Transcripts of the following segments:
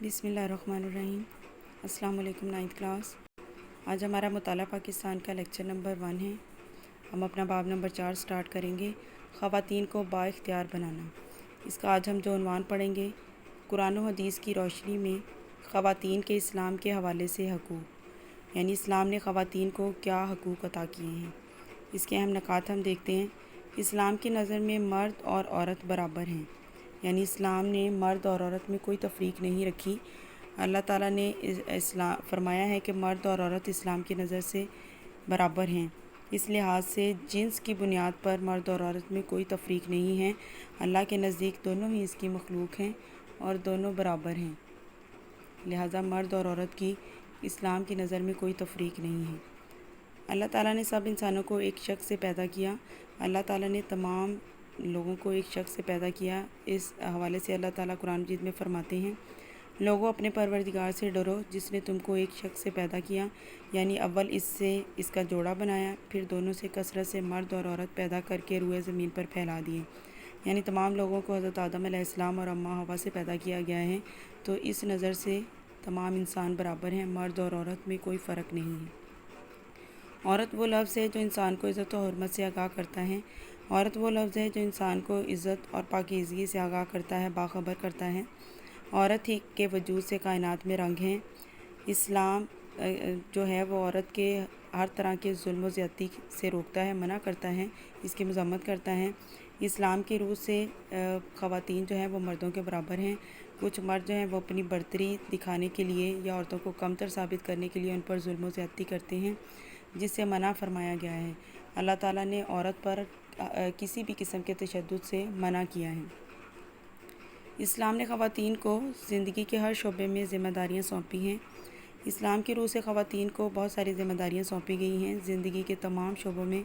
بسم اللہ الرحمن الرحیم۔ السلام علیکم 9th کلاس۔ آج ہمارا مطالعہ پاکستان کا لیکچر نمبر 1 ہے۔ ہم اپنا باب نمبر 4 سٹارٹ کریں گے، خواتین کو با اختیار بنانا۔ اس کا آج ہم جو عنوان پڑھیں گے، قرآن و حدیث کی روشنی میں خواتین کے اسلام کے حوالے سے حقوق، یعنی اسلام نے خواتین کو کیا حقوق عطا کیے ہیں۔ اس کے اہم نکات ہم دیکھتے ہیں۔ اسلام کی نظر میں مرد اور عورت برابر ہیں، یعنی اسلام نے مرد اور عورت میں کوئی تفریق نہیں رکھی۔ اللہ تعالیٰ نے فرمایا ہے کہ مرد اور عورت اسلام کی نظر سے برابر ہیں۔ اس لحاظ سے جنس کی بنیاد پر مرد اور عورت میں کوئی تفریق نہیں ہے۔ اللہ کے نزدیک دونوں ہی اس کی مخلوق ہیں اور دونوں برابر ہیں، لہذا مرد اور عورت کی اسلام کی نظر میں کوئی تفریق نہیں ہے۔ اللہ تعالیٰ نے سب انسانوں کو ایک شخص سے پیدا کیا۔ اللہ تعالیٰ نے تمام لوگوں کو ایک شخص سے پیدا کیا۔ اس حوالے سے اللہ تعالیٰ قرآن مجید میں فرماتے ہیں، لوگوں اپنے پروردگار سے ڈرو جس نے تم کو ایک شخص سے پیدا کیا، یعنی اول اس سے اس کا جوڑا بنایا، پھر دونوں سے کثرت سے مرد اور عورت پیدا کر کے روئے زمین پر پھیلا دیے۔ یعنی تمام لوگوں کو حضرت آدم علیہ السلام اور اماں حوا سے پیدا کیا گیا ہے، تو اس نظر سے تمام انسان برابر ہیں، مرد اور عورت میں کوئی فرق نہیں ہے۔ عورت وہ لفظ ہے جو انسان کو عزت و حرمت سے آگاہ کرتا ہے۔ عورت وہ لفظ ہے جو انسان کو عزت اور پاکیزگی سے آگاہ کرتا ہے، باخبر کرتا ہے۔ عورت ہی کے وجود سے کائنات میں رنگ ہیں۔ اسلام جو ہے وہ عورت کے ہر طرح کے ظلم و زیادتی سے روکتا ہے، منع کرتا ہے، اس کی مذمت کرتا ہے۔ اسلام کی روح سے خواتین جو ہیں وہ مردوں کے برابر ہیں۔ کچھ مرد جو ہیں وہ اپنی برتری دکھانے کے لیے یا عورتوں کو کمتر ثابت کرنے کے لیے ان پر ظلم و زیادتی کرتے ہیں، جس سے منع فرمایا گیا ہے۔ اللہ تعالیٰ نے عورت پر کسی بھی قسم کے تشدد سے منع کیا ہے۔ اسلام نے خواتین کو زندگی کے ہر شعبے میں ذمہ داریاں سونپی ہیں۔ اسلام کی روح سے خواتین کو بہت ساری ذمہ داریاں سونپی گئی ہیں زندگی کے تمام شعبوں میں،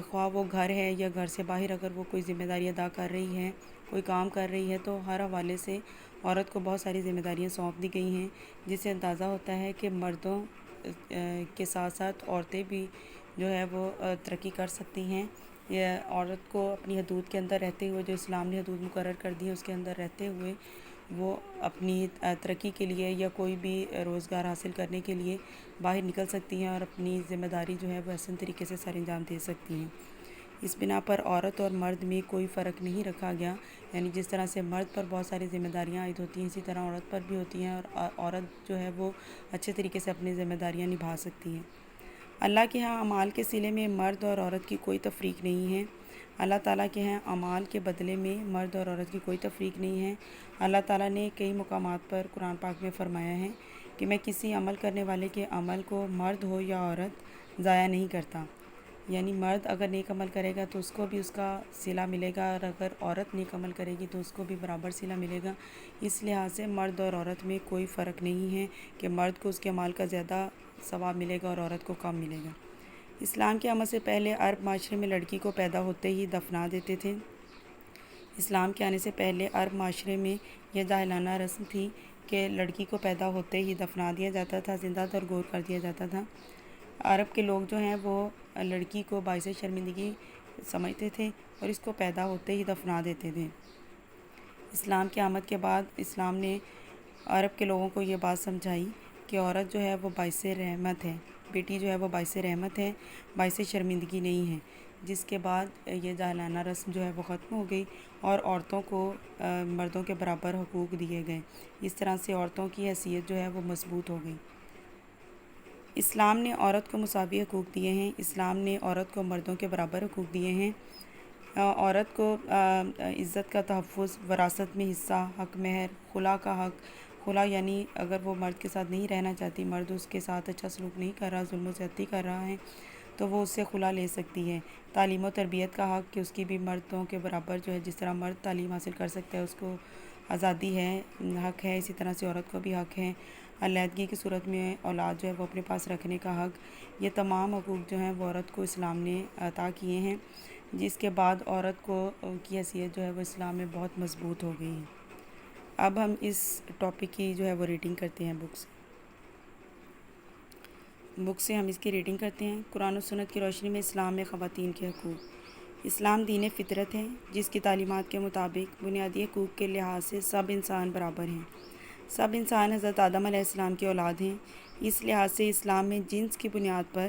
خواہ وہ گھر ہے یا گھر سے باہر اگر وہ کوئی ذمہ داری ادا کر رہی ہے، کوئی کام کر رہی ہے، تو ہر حوالے سے عورت کو بہت ساری ذمہ داریاں سونپ دی گئی ہیں، جس سے اندازہ ہوتا ہے کہ مردوں کے ساتھ ساتھ عورتیں بھی جو ہے وہ ترقی کر سکتی ہیں۔ یہ عورت کو اپنی حدود کے اندر رہتے ہوئے، جو اسلام نے حدود مقرر کر دی ہے اس کے اندر رہتے ہوئے، وہ اپنی ترقی کے لیے یا کوئی بھی روزگار حاصل کرنے کے لیے باہر نکل سکتی ہیں اور اپنی ذمہ داری جو ہے وہ احسن طریقے سے سر انجام دے سکتی ہیں۔ اس بنا پر عورت اور مرد میں کوئی فرق نہیں رکھا گیا، یعنی جس طرح سے مرد پر بہت ساری ذمہ داریاں عائد ہوتی ہیں، اسی طرح عورت پر بھی ہوتی ہیں، اور عورت جو ہے وہ اچھے طریقے سے اپنی ذمہ داریاں نبھا سکتی ہیں۔ اللہ کے ہاں اعمال کے صلے میں مرد اور عورت کی کوئی تفریق نہیں ہے۔ اللہ تعالیٰ کے ہاں اعمال کے بدلے میں مرد اور عورت کی کوئی تفریق نہیں ہے۔ اللہ تعالیٰ نے کئی مقامات پر قرآن پاک میں فرمایا ہے کہ میں کسی عمل کرنے والے کے عمل کو مرد ہو یا عورت ضائع نہیں کرتا، یعنی مرد اگر نیک عمل کرے گا تو اس کو بھی اس کا صلہ ملے گا، اور اگر عورت نیک عمل کرے گی تو اس کو بھی برابر صلہ ملے گا۔ اس لحاظ سے مرد اور عورت میں کوئی فرق نہیں ہے کہ مرد کو اس کے عمل کا زیادہ ثواب ملے گا اور عورت کو کم ملے گا۔ اسلام کے عمل سے پہلے عرب معاشرے میں لڑکی کو پیدا ہوتے ہی دفنا دیتے تھے۔ اسلام کے آنے سے پہلے عرب معاشرے میں یہ جاہلانہ رسم تھی کہ لڑکی کو پیدا ہوتے ہی دفنا دیا جاتا تھا، زندہ درگور کر دیا جاتا تھا۔ عرب کے لوگ جو ہیں وہ لڑکی کو باعث شرمندگی سمجھتے تھے اور اس کو پیدا ہوتے ہی دفنا دیتے تھے۔ اسلام کی آمد کے بعد اسلام نے عرب کے لوگوں کو یہ بات سمجھائی کہ عورت جو ہے وہ باعث رحمت ہے، بیٹی جو ہے وہ باعث رحمت ہے، باعث شرمندگی نہیں ہے، جس کے بعد یہ جاہلانہ رسم جو ہے وہ ختم ہو گئی اور عورتوں کو مردوں کے برابر حقوق دیے گئے۔ اس طرح سے عورتوں کی حیثیت جو ہے وہ مضبوط ہو گئی۔ اسلام نے عورت کو مساوی حقوق دیے ہیں۔ اسلام نے عورت کو مردوں کے برابر حقوق دیے ہیں۔ عورت کو عزت کا تحفظ، وراثت میں حصہ، حق مہر، خلا کا حق، خلا یعنی اگر وہ مرد کے ساتھ نہیں رہنا چاہتی، مرد اس کے ساتھ اچھا سلوک نہیں کر رہا، ظلم و زیادتی کر رہا ہے، تو وہ اس سے خلا لے سکتی ہے۔ تعلیم و تربیت کا حق کہ اس کی بھی مردوں کے برابر جو ہے، جس طرح مرد تعلیم حاصل کر سکتا ہے، اس کو آزادی ہے، حق ہے، اسی طرح سے عورت کو بھی حق ہے۔ علیحدگی کی صورت میں اولاد جو ہے وہ اپنے پاس رکھنے کا حق، یہ تمام حقوق جو ہیں وہ عورت کو اسلام نے عطا کیے ہیں، جس کے بعد عورت کو کی حیثیت جو ہے وہ اسلام میں بہت مضبوط ہو گئی ہے۔ اب ہم اس ٹاپک کی جو ہے وہ ریڈنگ کرتے ہیں بک سے ہم اس کی ریڈنگ کرتے ہیں۔ قرآن و سنت کی روشنی میں اسلام میں خواتین کے حقوق۔ اسلام دین فطرت ہے، جس کی تعلیمات کے مطابق بنیادی حقوق کے لحاظ سے سب انسان برابر ہیں۔ سب انسان حضرت آدم علیہ السلام کی اولاد ہیں۔ اس لحاظ سے اسلام میں جنس کی بنیاد پر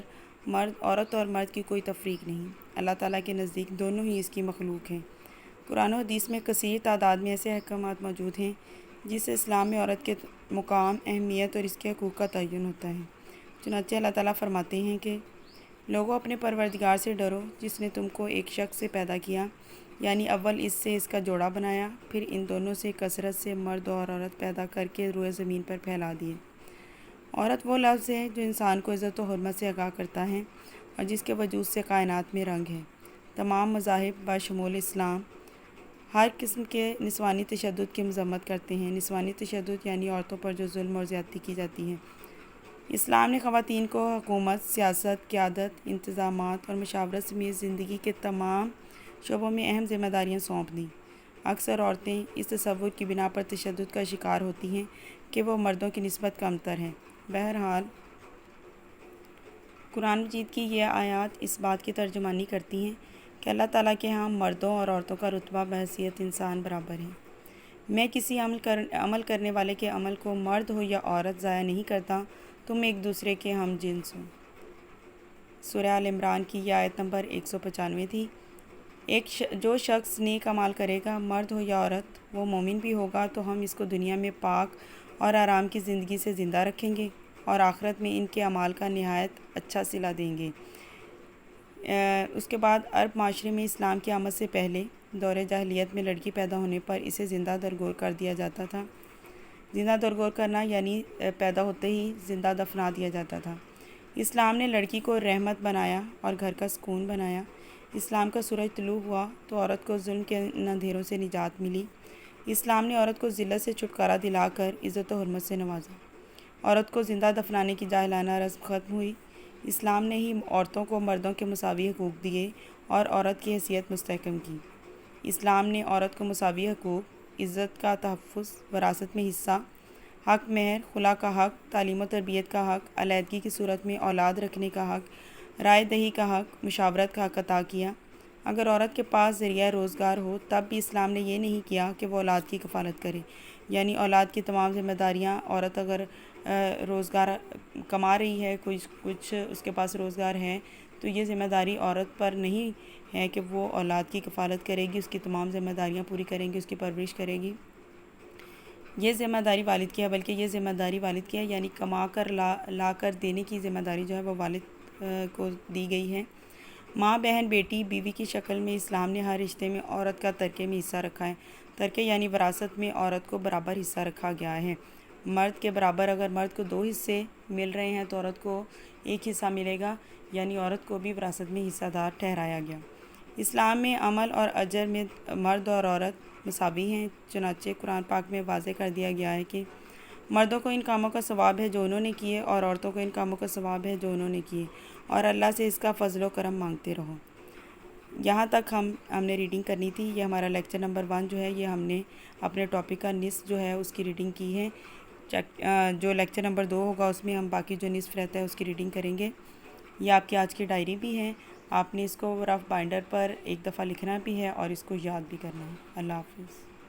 عورت اور مرد کی کوئی تفریق نہیں۔ اللہ تعالیٰ کے نزدیک دونوں ہی اس کی مخلوق ہیں۔ قرآن و حدیث میں کثیر تعداد میں ایسے احکامات موجود ہیں جس سے اسلام میں عورت کے مقام، اہمیت اور اس کے حقوق کا تعین ہوتا ہے۔ چنانچہ اللہ تعالیٰ فرماتے ہیں کہ لوگوں اپنے پروردگار سے ڈرو جس نے تم کو ایک شخص سے پیدا کیا، یعنی اول اس سے اس کا جوڑا بنایا، پھر ان دونوں سے کثرت سے مرد اور عورت پیدا کر کے روئے زمین پر پھیلا دیے۔ عورت وہ لفظ ہے جو انسان کو عزت و حرمت سے آگاہ کرتا ہے اور جس کے وجود سے کائنات میں رنگ ہے۔ تمام مذاہب بشمول اسلام ہر قسم کے نسوانی تشدد کی مذمت کرتے ہیں۔ نسوانی تشدد یعنی عورتوں پر جو ظلم اور زیادتی کی جاتی ہے۔ اسلام نے خواتین کو حکومت، سیاست، قیادت، انتظامات اور مشاورت سمیت زندگی کے تمام شعبوں میں اہم ذمہ داریاں سونپ دیں۔ اکثر عورتیں اس تصور کی بنا پر تشدد کا شکار ہوتی ہیں کہ وہ مردوں کی نسبت کمتر ہیں۔ بہرحال قرآن مجید کی یہ آیات اس بات کی ترجمانی کرتی ہیں کہ اللہ تعالیٰ کے ہاں مردوں اور عورتوں کا رتبہ بحیثیت انسان برابر ہے۔ میں کسی عمل کرنے والے کے عمل کو مرد ہو یا عورت ضائع نہیں کرتا، تم ایک دوسرے کے ہم جنس ہو۔ سورہ آل عمران کی یہ آیت نمبر 195 تھی۔ جو شخص نیک اعمال کرے گا، مرد ہو یا عورت، وہ مومن بھی ہوگا تو ہم اس کو دنیا میں پاک اور آرام کی زندگی سے زندہ رکھیں گے اور آخرت میں ان کے اعمال کا نہایت اچھا صلہ دیں گے۔ اس کے بعد عرب معاشرے میں اسلام کی آمد سے پہلے دور جاہلیت میں لڑکی پیدا ہونے پر اسے زندہ درگور کر دیا جاتا تھا۔ زندہ درگور کرنا یعنی پیدا ہوتے ہی زندہ دفنا دیا جاتا تھا۔ اسلام نے لڑکی کو رحمت بنایا اور گھر کا سکون بنایا۔ اسلام کا سورج طلوع ہوا تو عورت کو ظلم کے اندھیروں سے نجات ملی۔ اسلام نے عورت کو ذلت سے چھٹکارا دلا کر عزت و حرمت سے نوازا۔ عورت کو زندہ دفنانے کی جاہلانہ رسم ختم ہوئی۔ اسلام نے ہی عورتوں کو مردوں کے مساوی حقوق دیے اور عورت کی حیثیت مستحکم کی۔ اسلام نے عورت کو مساوی حقوق، عزت کا تحفظ، وراثت میں حصہ، حق مہر، خلا کا حق، تعلیم و تربیت کا حق، علیحدگی کی صورت میں اولاد رکھنے کا حق، رائے دہی کا حق، مشاورت کا حق عطا کیا۔ اگر عورت کے پاس ذریعہ روزگار ہو تب بھی اسلام نے یہ نہیں کیا کہ وہ اولاد کی کفالت کرے، یعنی اولاد کی تمام ذمہ داریاں عورت اگر روزگار کما رہی ہے، کچھ اس کے پاس روزگار ہے تو یہ ذمہ داری عورت پر نہیں ہے کہ وہ اولاد کی کفالت کرے گی، اس کی تمام ذمہ داریاں پوری کریں گی، اس کی پرورش کرے گی۔ یہ ذمہ داری والد کی ہے، بلکہ یہ ذمہ داری والد کی ہے، یعنی کما کر لا کر دینے کی ذمہ داری جو ہے وہ والد کو دی گئی ہے۔ ماں، بہن، بیٹی، بیوی کی شکل میں اسلام نے ہر رشتے میں عورت کا ترکے میں حصہ رکھا ہے۔ ترکے یعنی وراثت میں عورت کو برابر حصہ رکھا گیا ہے۔ مرد کے برابر اگر مرد کو 2 حصے مل رہے ہیں تو عورت کو 1 حصہ ملے گا، یعنی عورت کو بھی وراثت میں حصہ دار ٹھہرایا گیا۔ اسلام میں عمل اور اجر میں مرد اور عورت مساوی ہیں، چنانچہ قرآن پاک میں واضح کر دیا گیا ہے کہ مردوں کو ان کاموں کا ثواب ہے جو انہوں نے کیے اور عورتوں کو ان کاموں کا ثواب ہے جو انہوں نے کیے، اور اللہ سے اس کا فضل و کرم مانگتے رہو۔ یہاں تک ہم نے ریڈنگ کرنی تھی۔ یہ ہمارا لیکچر نمبر 1 جو ہے یہ ہم نے اپنے ٹاپک کا نصف جو ہے اس کی ریڈنگ کی ہے۔ جو لیکچر نمبر 2 ہوگا اس میں ہم باقی جو نصف رہتا ہے اس کی ریڈنگ کریں گے۔ یہ آپ کی آج کی ڈائری بھی ہے، آپ نے اس کو رف بائنڈر پر ایک دفعہ لکھنا بھی ہے اور اس کو یاد بھی کرنا ہے۔ اللہ حافظ۔